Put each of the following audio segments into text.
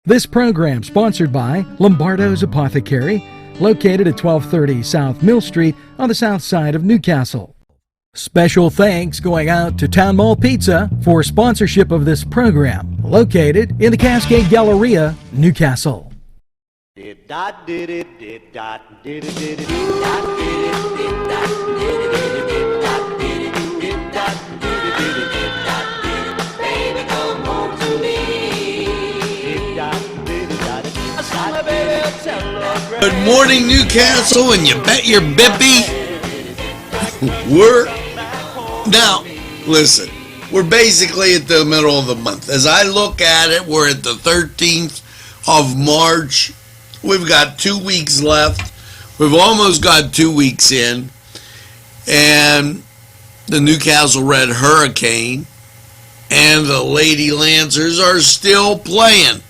This program sponsored by Lombardo's Apothecary, located at 1230 South Mill Street on the south side of Newcastle. Special thanks going out to Town Mall Pizza for sponsorship of this program, located in the Cascade Galleria, Newcastle. Good morning, Newcastle, and you bet your bippy. Listen, we're basically at the middle of the month. As I look at it, we're at the 13th of March. We've got 2 weeks left. We've almost got 2 weeks in. And the Newcastle Red Hurricane and the Lady Lancers are still playing.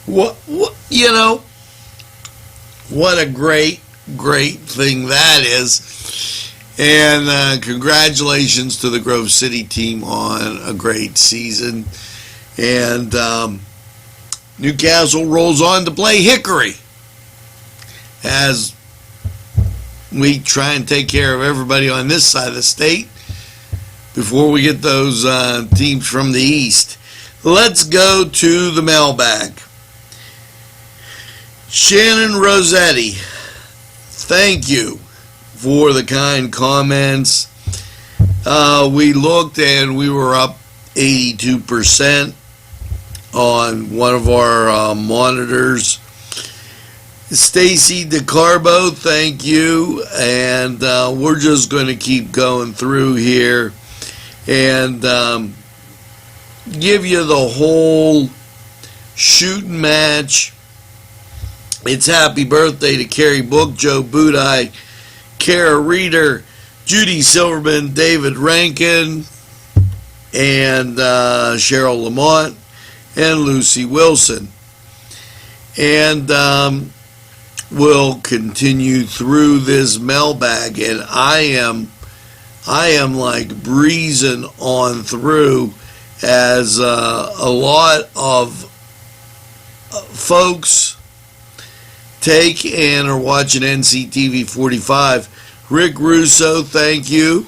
What a great thing that is. And congratulations to the Grove City team on a great season. And Newcastle rolls on to play Hickory as we try and take care of everybody on this side of the state before we get those teams from the east. Let's go to the mailbag. Shannon Rossetti, thank you for the kind comments. We looked and we were up 82% on one of our monitors. Stacy DeCarbo, thank you. And we're just going to keep going through here and give you the whole shooting match. It's happy birthday to Carrie Book, Joe Budai, Kara Reeder, Judy Silverman, David Rankin, and Cheryl Lamont, and Lucy Wilson. And we'll continue through this mailbag, and I am like breezing on through as a lot of folks take and are watching NCTV 45. Rick Russo, thank you.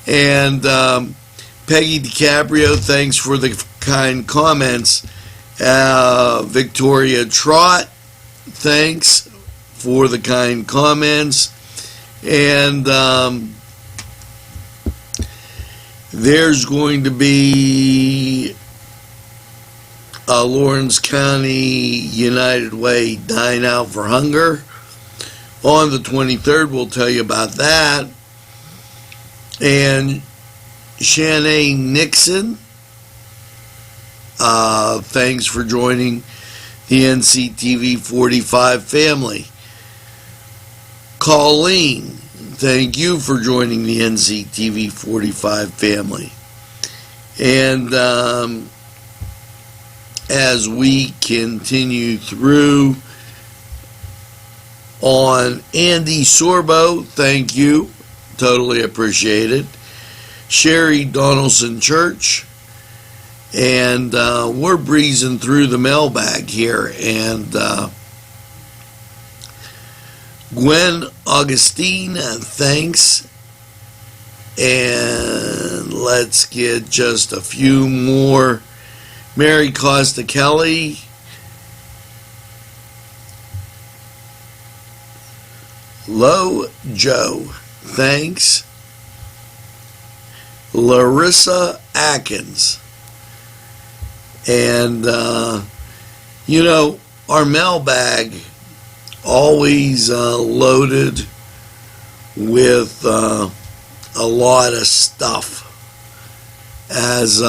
And Peggy DiCaprio, thanks for the kind comments. Victoria Trott, thanks for the kind comments. And there's going to be Lawrence County United Way Dine Out for Hunger on the 23rd. We'll tell you about that. And Shanae Nixon, thanks for joining the NCTV 45 family. Colleen, thank you for joining the NCTV 45 family. And as we continue through on Andy Sorbo, thank you, totally appreciate it. Sherry Donaldson Church, and we're breezing through the mailbag here. And Gwen Augustine, thanks. And let's get just a few more. Mary Costa Kelly, Lo Joe, thanks. Larissa Atkins. And, our mailbag always loaded with a lot of stuff. As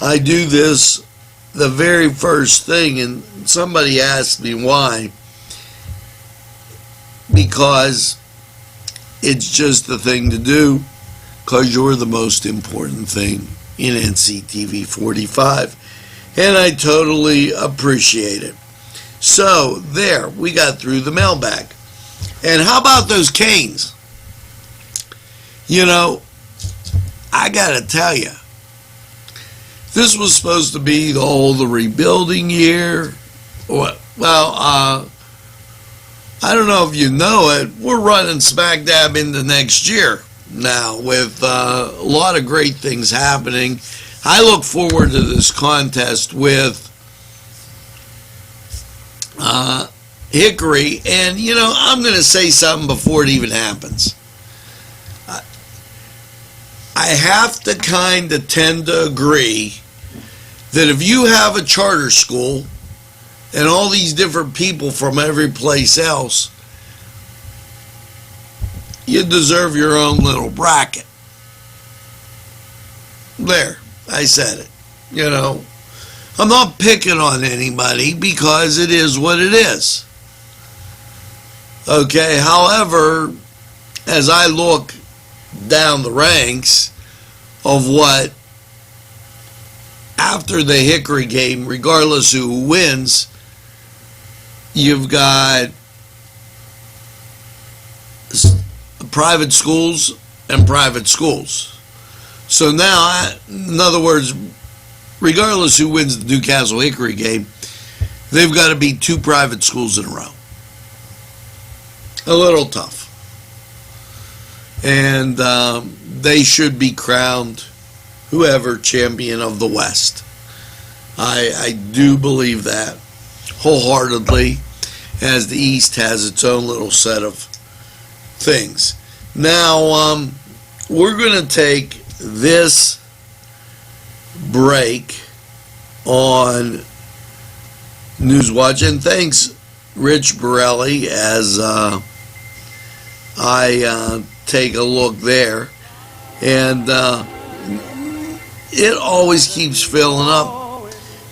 I do this, the very first thing, and somebody asked me why, because it's just the thing to do, because you're the most important thing in NCTV 45, and I totally appreciate it. So, there, we got through the mailbag. And how about those Canes? I gotta tell you, This was supposed to be the rebuilding year. Well, I don't know if you know it, we're running smack dab into next year now with a lot of great things happening. I look forward to this contest with Hickory, and I'm going to say something before it even happens. I have to kind of tend to agree that if you have a charter school and all these different people from every place else, you deserve your own little bracket. There, I said it. I'm not picking on anybody because it is what it is. Okay, however, as I look down the ranks of what, after the Hickory game, regardless who wins, you've got private schools and private schools. So now, in other words, regardless who wins the Newcastle Hickory game, they've got to beat 2 private schools in a row. A little tough. And they should be crowned whoever champion of the West. I do believe that wholeheartedly, as the East has its own little set of things. Now, we're going to take this break on Newswatch, and thanks Rich Borelli as I take a look there, and it always keeps filling up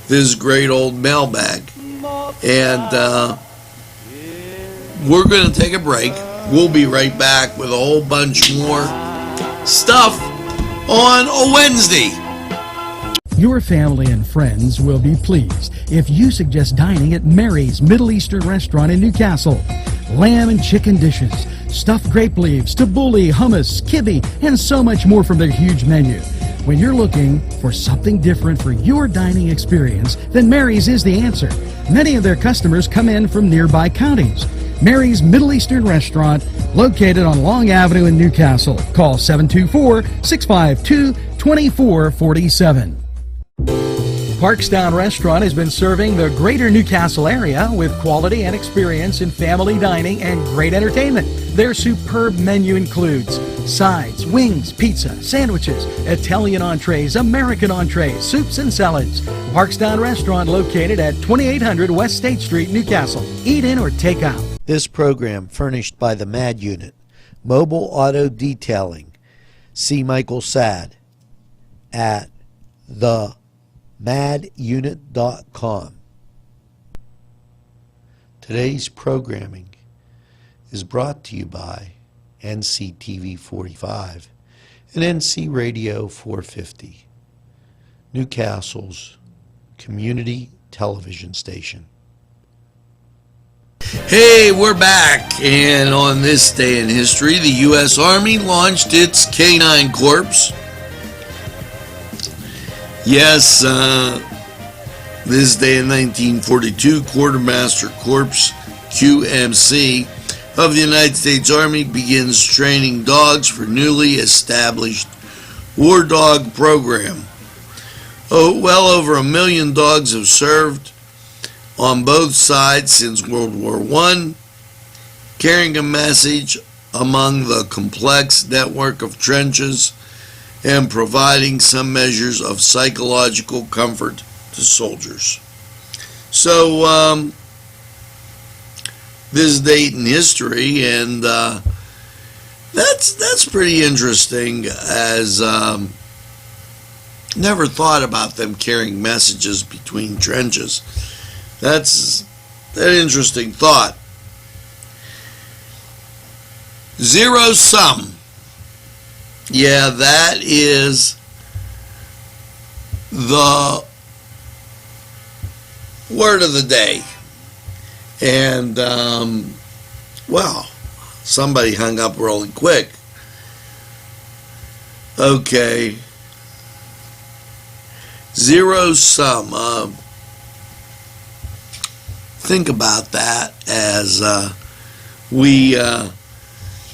this great old mailbag, and we're going to take a break. We'll be right back with a whole bunch more stuff on a Wednesday. Your family and friends will be pleased if you suggest dining at Mary's Middle Eastern Restaurant in Newcastle. Lamb and chicken dishes, stuffed grape leaves, tabbouleh, hummus, kibbe, and so much more from their huge menu. When you're looking for something different for your dining experience, then Mary's is the answer. Many of their customers come in from nearby counties. Mary's Middle Eastern Restaurant, located on Long Avenue in Newcastle. Call 724-652-2447. Parkstown Restaurant has been serving the greater Newcastle area with quality and experience in family dining and great entertainment. Their superb menu includes sides, wings, pizza, sandwiches, Italian entrees, American entrees, soups and salads. Parkstown Restaurant located at 2800 West State Street, Newcastle. Eat in or take out. This program furnished by the MAD Unit, Mobile Auto Detailing. See Michael Sad at themadunit.com. Today's programming is brought to you by NCTV45 and NC Radio 450, Newcastle's community television station. Hey, we're back, and on this day in history, the U.S. Army launched its K-9 Corps. Yes, this day in 1942, Quartermaster Corps, QMC, of the United States Army begins training dogs for newly established War Dog program. Well over 1 million dogs have served on both sides since World War I, carrying a message among the complex network of trenches and providing some measures of psychological comfort to soldiers. So, this date in history, and that's pretty interesting, as never thought about them carrying messages between trenches. That's an interesting thought. Zero sum. Yeah, that is the word of the day. And, well, somebody hung up really quick. Zero sum. Think about that as we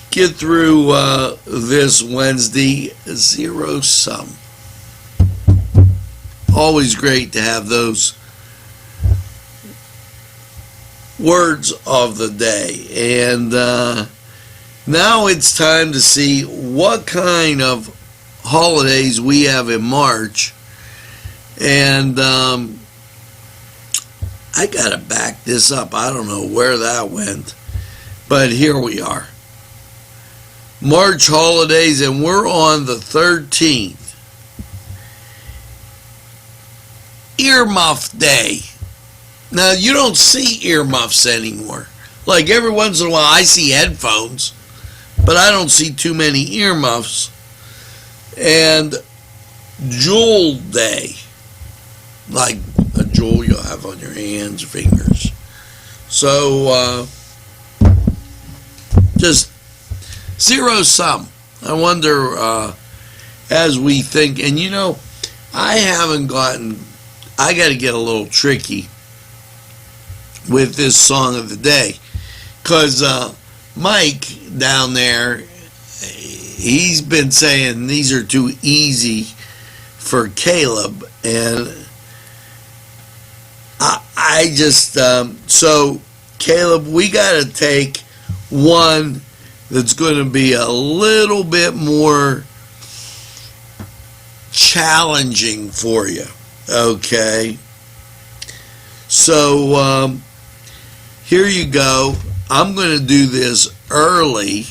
get through this Wednesday. Zero sum. Always great to have those words of the day. And now it's time to see what kind of holidays we have in March. And I gotta back this up. I don't know where that went, but here we are. March holidays, and we're on the 13th. Earmuff Day. Now, you don't see earmuffs anymore. Like every once in a while I see headphones, but I don't see too many earmuffs. And Jewel Day. Like a jewel you'll have on your hands, fingers. So, just zero sum. I wonder, as we think, and you know, I got to get a little tricky with this song of the day. Because Mike down there, he's been saying these are too easy for Caleb. And I just, so Caleb, we got to take one that's going to be a little bit more challenging for you. Okay. So, here you go. I'm going to do this early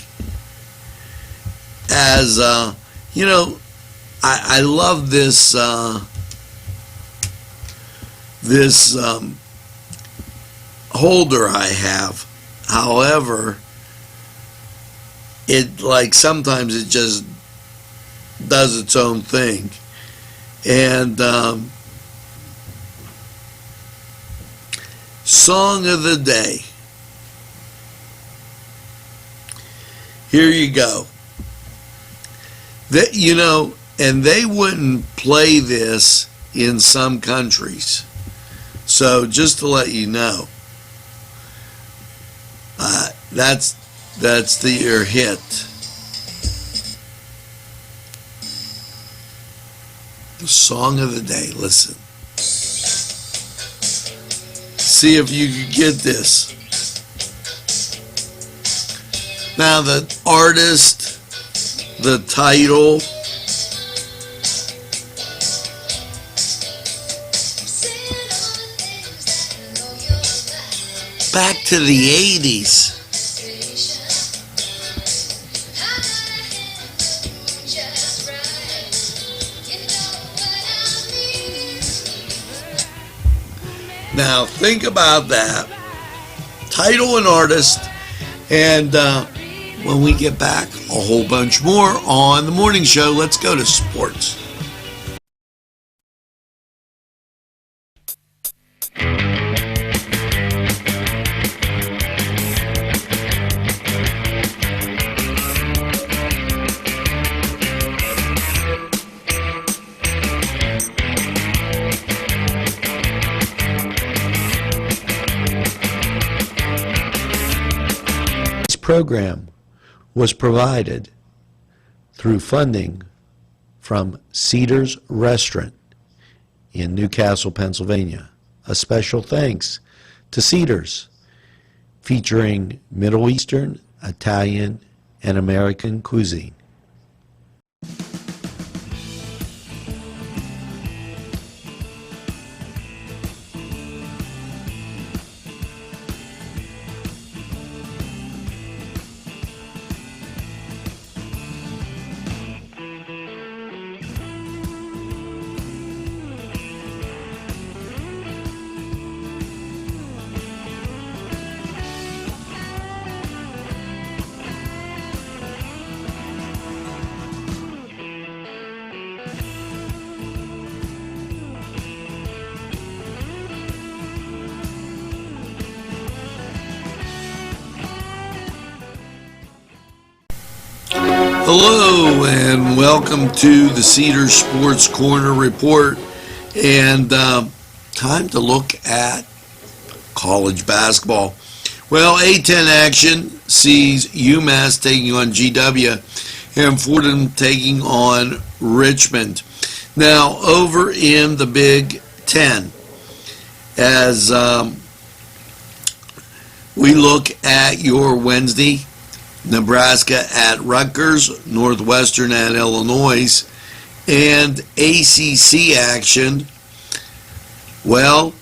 as, you know, I love this, holder I have. However, it like sometimes it just does its own thing. And song of the day. Here you go. That, you know, and they wouldn't play this in some countries. So just to let you know, that's your hit. The song of the day. Listen. See if you can get this. Now the artist, the title, back to the 80s. Now think about that. Title and artist. And when we get back, a whole bunch more on the morning show. Let's go to sports. Program was provided through funding from Cedars Restaurant in Newcastle, Pennsylvania. A special thanks to Cedars, featuring Middle Eastern, Italian, and American cuisine. Hello and welcome to the Cedar Sports Corner Report. And time to look at college basketball. Well, A10 action sees UMass taking on GW and Fordham taking on Richmond. Now, over in the Big Ten, as we look at your Wednesday, Nebraska at Rutgers, Northwestern at Illinois, and ACC action, well,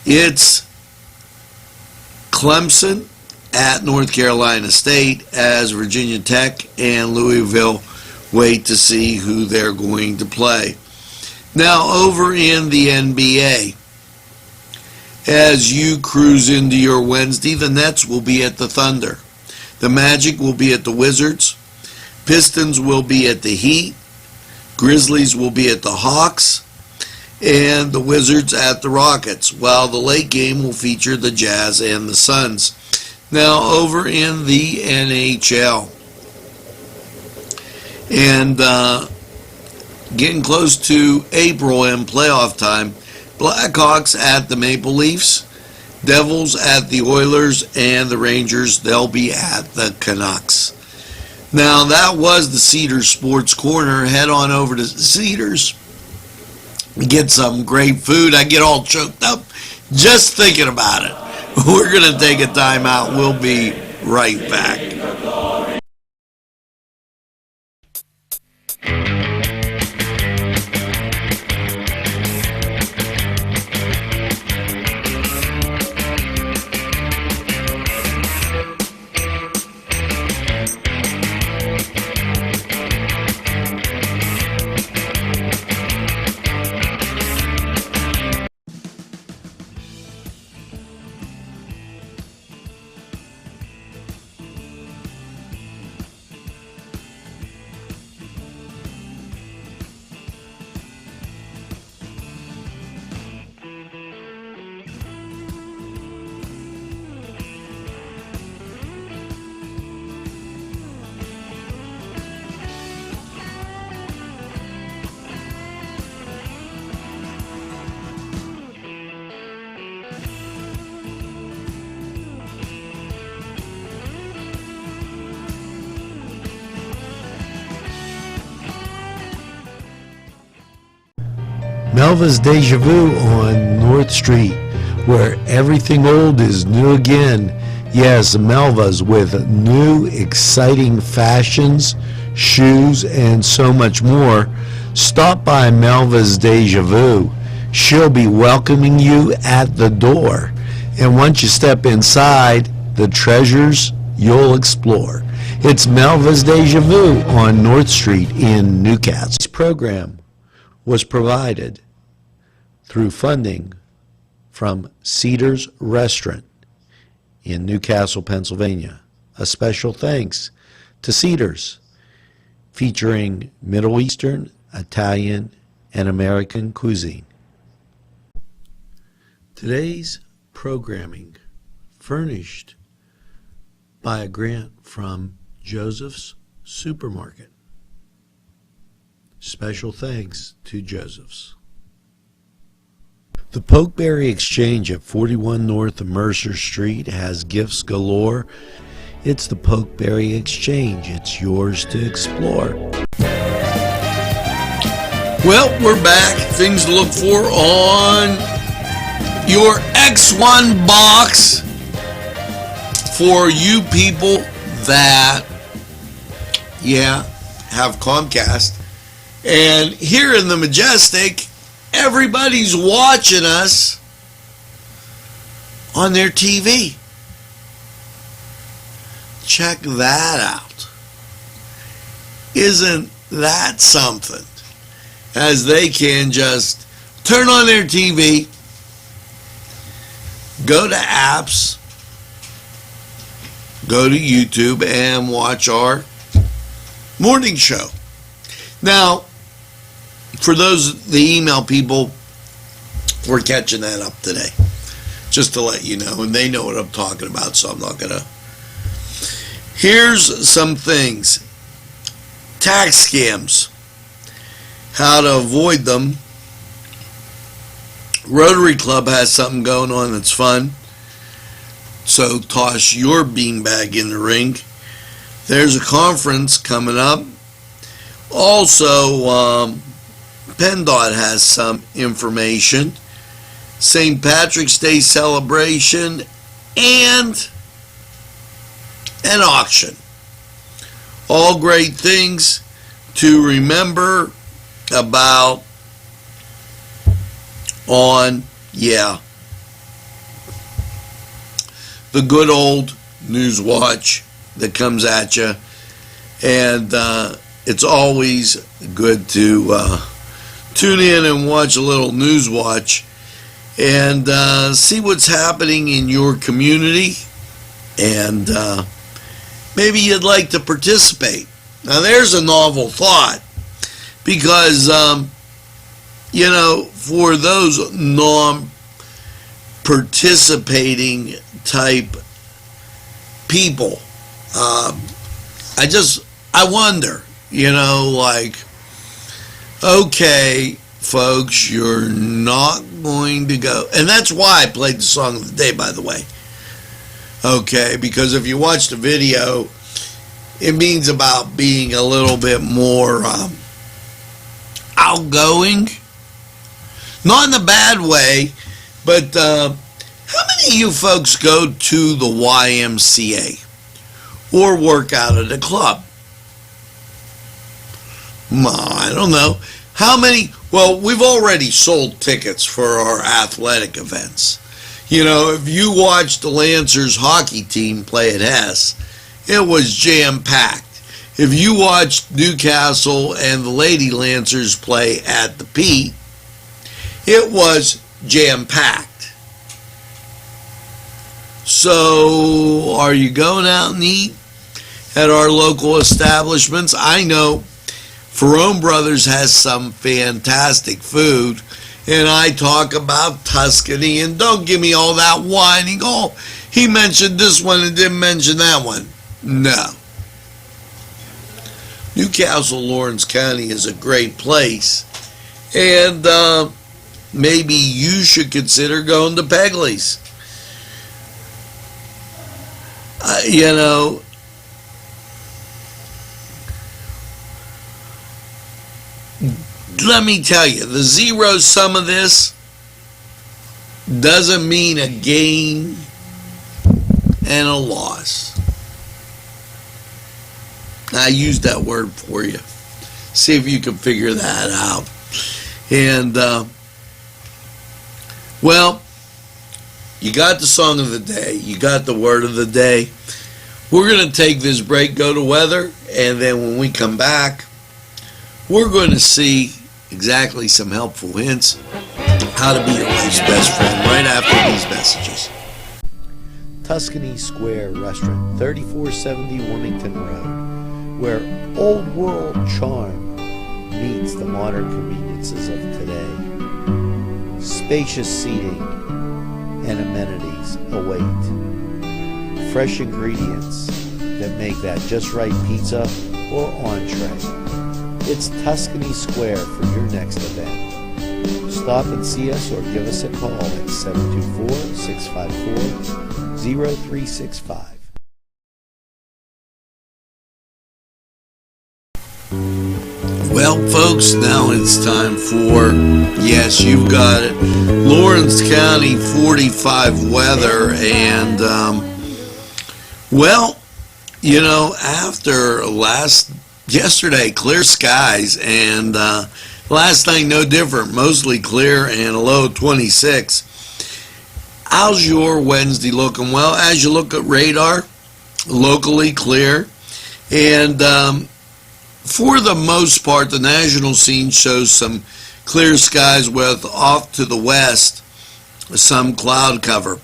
it's Clemson at North Carolina State as Virginia Tech and Louisville wait to see who they're going to play. Now, over in the NBA, as you cruise into your Wednesday, the Nets will be at the Thunder. The Magic will be at the Wizards. Pistons will be at the Heat. Grizzlies will be at the Hawks. And the Wizards at the Rockets, while the late game will feature the Jazz and the Suns. Now, over in the NHL, and getting close to April and playoff time, Blackhawks at the Maple Leafs, Devils at the Oilers, and the Rangers, they'll be at the Canucks. Now, that was the Cedars Sports Corner. Head on over to Cedars, get some great food. I get all choked up just thinking about it. We're going to take a time out. We'll be right back. Melva's Deja Vu on North Street, where everything old is new again. Yes, Melva's with new, exciting fashions, shoes, and so much more. Stop by Melva's Deja Vu. She'll be welcoming you at the door. And once you step inside, the treasures you'll explore. It's Melva's Deja Vu on North Street in Newcastle. This program was provided through funding from Cedars Restaurant in Newcastle, Pennsylvania. A special thanks to Cedars, featuring Middle Eastern, Italian, and American cuisine. Today's programming furnished by a grant from Joseph's Supermarket. Special thanks to Joseph's. The Pokeberry Exchange at 41 North Mercer Street has gifts galore. It's the Pokeberry Exchange. It's yours to explore. Well, we're back. Things to look for on your X1 box for you people that, have Comcast. And here in the Majestic, everybody's watching us on their TV. Check that out. Isn't that something? As they can just turn on their TV, go to apps, go to YouTube, and watch our morning show. Now, for those, the email people, we're catching that up today. Just to let you know, and they know what I'm talking about, so I'm not going to. Here's some things. Tax scams. How to avoid them. Rotary Club has something going on that's fun. So toss your beanbag in the ring. There's a conference coming up. Also, PennDOT has some information. St. Patrick's Day celebration and an auction. All great things to remember about on, the good old News Watch that comes at you. And it's always good to tune in and watch a little News Watch and see what's happening in your community. And maybe you'd like to participate. Now, there's a novel thought because, for those non-participating type people, I wonder, okay, folks, you're not going to go. And that's why I played the song of the day, by the way. Okay, because if you watch the video, it means about being a little bit more outgoing. Not in a bad way, but how many of you folks go to the YMCA or work out at a club? I don't know. How many? Well, we've already sold tickets for our athletic events. If you watched the Lancers hockey team play at Hess, it was jam-packed. If you watched Newcastle and the Lady Lancers play at the Pete, it was jam-packed. So, are you going out and eat at our local establishments? I know Ferrone Brothers has some fantastic food, and I talk about Tuscany, and don't give me all that whining. Oh, he mentioned this one and didn't mention that one. No. Newcastle, Lawrence County is a great place, and maybe you should consider going to Pegley's. Let me tell you, the zero sum of this doesn't mean a gain and a loss. I used that word for you. See if you can figure that out. And, you got the song of the day. You got the word of the day. We're going to take this break, go to weather, and then when we come back, we're going to see exactly some helpful hints how to be your life's best friend right after these messages. Tuscany Square Restaurant, 3470 Wilmington Road, where old world charm meets the modern conveniences of today. Spacious seating and amenities await. Fresh ingredients that make that just right pizza or entree. It's Tuscany Square for your next event. Stop and see us or give us a call at 724-654-0365. Well, folks, now it's time for, yes, you've got it, Lawrence County 45 weather. And, after yesterday, clear skies, and last night no different, mostly clear and a low of 26. How's your Wednesday looking? Well, as you look at radar, locally clear, and for the most part, the national scene shows some clear skies with off to the west some cloud cover.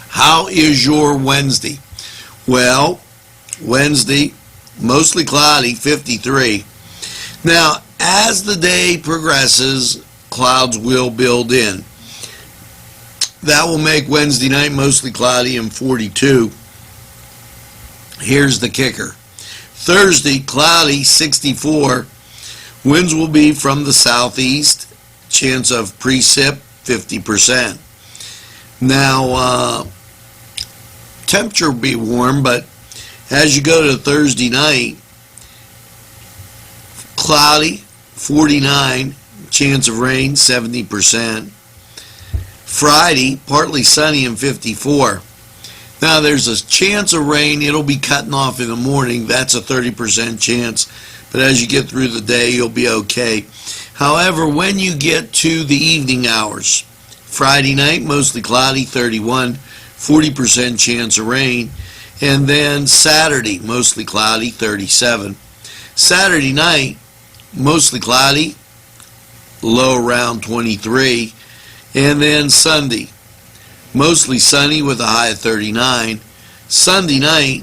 How is your Wednesday? Well, Wednesday, mostly cloudy, 53. Now, as the day progresses, clouds will build in. That will make Wednesday night mostly cloudy and 42. Here's the kicker. Thursday, cloudy, 64. Winds will be from the southeast. Chance of precip 50%. Now, temperature will be warm, but as you go to Thursday night, cloudy, 49, chance of rain, 70%. Friday, partly sunny and 54. Now, there's a chance of rain. It'll be cutting off in the morning. That's a 30% chance. But as you get through the day, you'll be okay. However, when you get to the evening hours, Friday night, mostly cloudy, 31, 40% chance of rain. And then Saturday, mostly cloudy, 37. Saturday night, mostly cloudy, low around 23. And then Sunday, mostly sunny with a high of 39. Sunday night,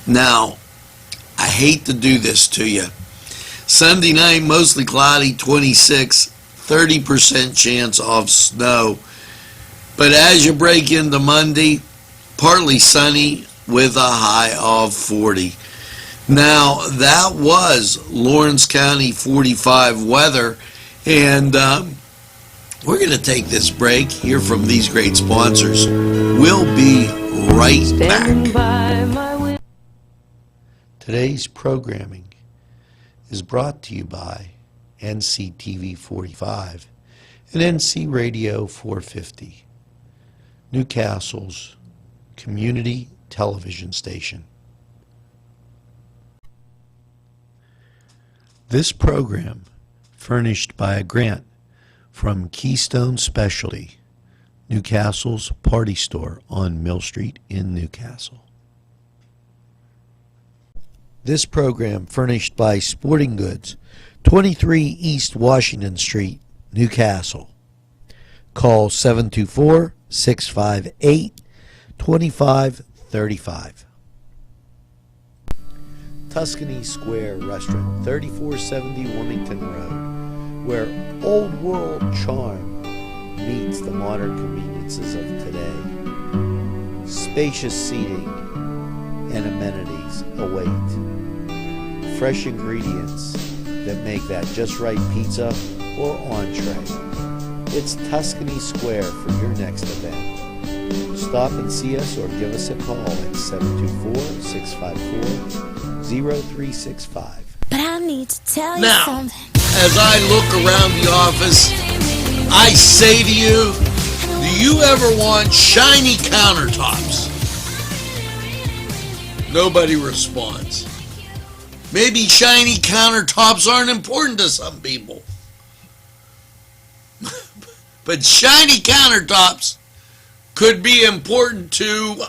now, I hate to do this to you. Sunday night, mostly cloudy, 26, 30% chance of snow. But as you break into Monday, partly sunny with a high of 40. Now, that was Lawrence County 45 weather, and we're going to take this break, hear from these great sponsors. We'll be right back. Today's programming is brought to you by NCTV45 and NC Radio 450, Newcastle's community television station. This program furnished by a grant from Keystone Specialty, Newcastle's party store on Mill Street in Newcastle. This program furnished by Sporting Goods, 23 East Washington Street, Newcastle. Call 724-658-2535. Tuscany Square Restaurant, 3470 Wilmington Road, where old world charm meets the modern conveniences of today. Spacious seating and amenities await. Fresh ingredients that make that just right pizza or entree. It's Tuscany Square for your next event. Stop and see us or give us a call at 724-654-0365. But I need to tell you Now, something. as I look around the office, I say to you, do you ever want shiny countertops? Nobody responds. Maybe shiny countertops aren't important to some people. But shiny countertops could be important to,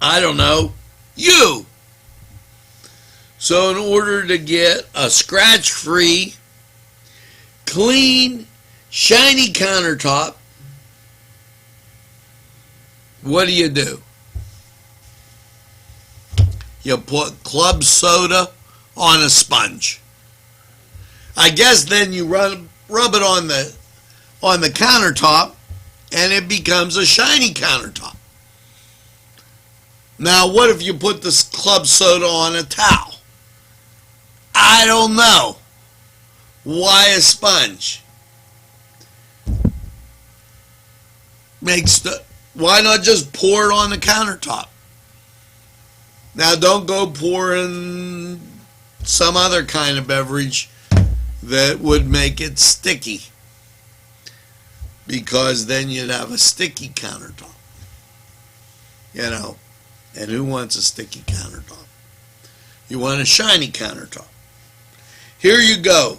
I don't know, you. So in order to get a scratch-free, clean, shiny countertop, what do? You put club soda on a sponge. I guess then you rub it on the countertop and it becomes a shiny countertop. Now, what if you put this club soda on a towel? I don't know. Why a sponge? Why not just pour it on the countertop? Now, don't go pouring some other kind of beverage that would make it sticky, because then you'd have a sticky countertop. You know, and who wants a sticky countertop? You want a shiny countertop. Here you go.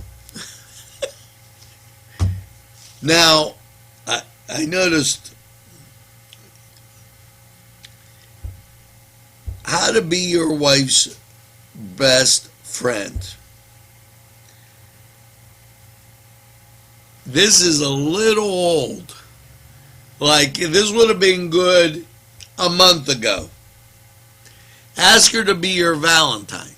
Now, I noticed how to be your wife's best friend. This is a little old. Like, this would have been good a month ago. Ask her to be your Valentine.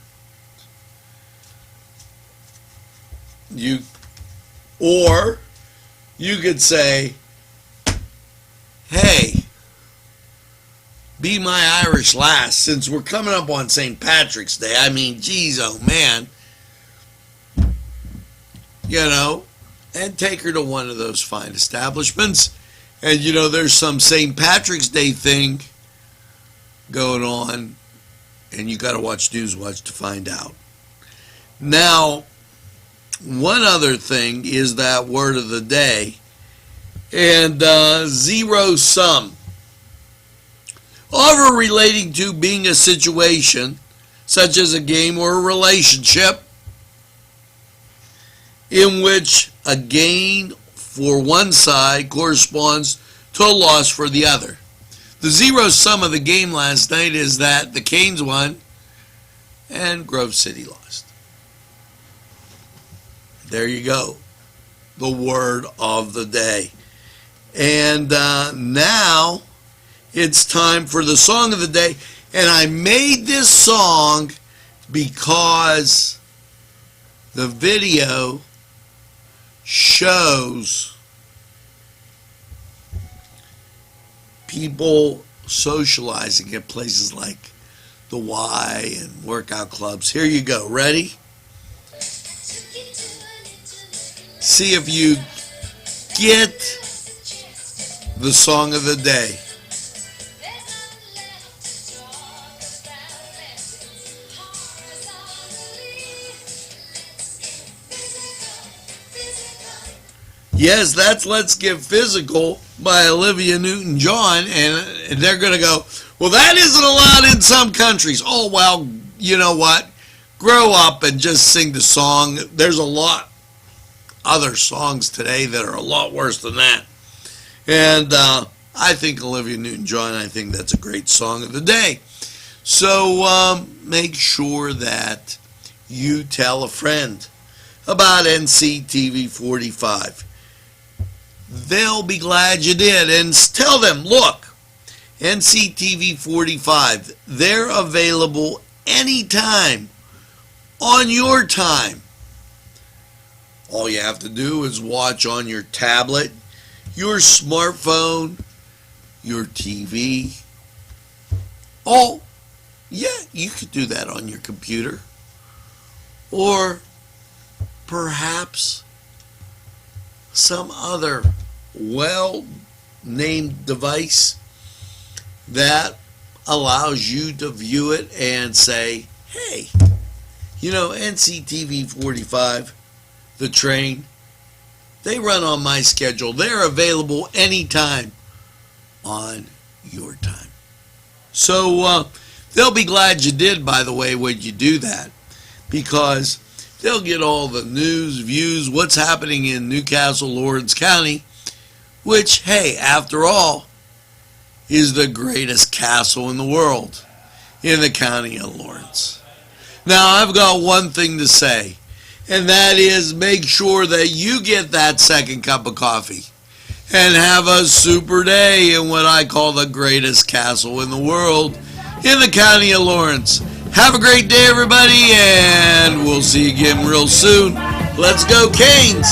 Or you could say, hey, be my Irish lass, since we're coming up on St. Patrick's Day. I mean, geez, oh man. You know, and take her to one of those fine establishments. And you know, there's some St. Patrick's Day thing going on, and you got to watch Newswatch to find out. Now, one other thing is that word of the day, and zero sum. However, relating to being a situation, such as a game or a relationship, in which a gain for one side corresponds to a loss for the other. The zero sum of the game last night is that the Canes won and Grove City lost. There you go. The word of the day. And now it's time for the song of the day. And I made this song because the video shows people socializing at places like the Y and workout clubs. Here you go. Ready? See if you get the song of the day. Yes, that's Let's Get Physical by Olivia Newton-John, and they're going to go, well, that isn't allowed in some countries. Oh, well, you know what? Grow up and just sing the song. There's a lot other songs today that are a lot worse than that. And I think Olivia Newton-John, I think that's a great song of the day. So make sure that you tell a friend about NCTV45. They'll be glad you did. And tell them, look, NCTV45, they're available anytime on your time. All you have to do is watch on your tablet, your smartphone, your TV. Oh, yeah, you could do that on your computer. Or perhaps some other well-named device that allows you to view it and say, hey, you know, NCTV45, the train, they run on my schedule. They're available anytime on your time. So they'll be glad you did, by the way, when you do that, because they'll get all the news, views, what's happening in Newcastle, Lawrence County, which, hey, after all, is the greatest castle in the world, in the county of Lawrence. Now, I've got one thing to say, and that is make sure that you get that second cup of coffee and have a super day in what I call the greatest castle in the world, in the county of Lawrence. Have a great day, everybody, and we'll see you again real soon. Let's go, Canes!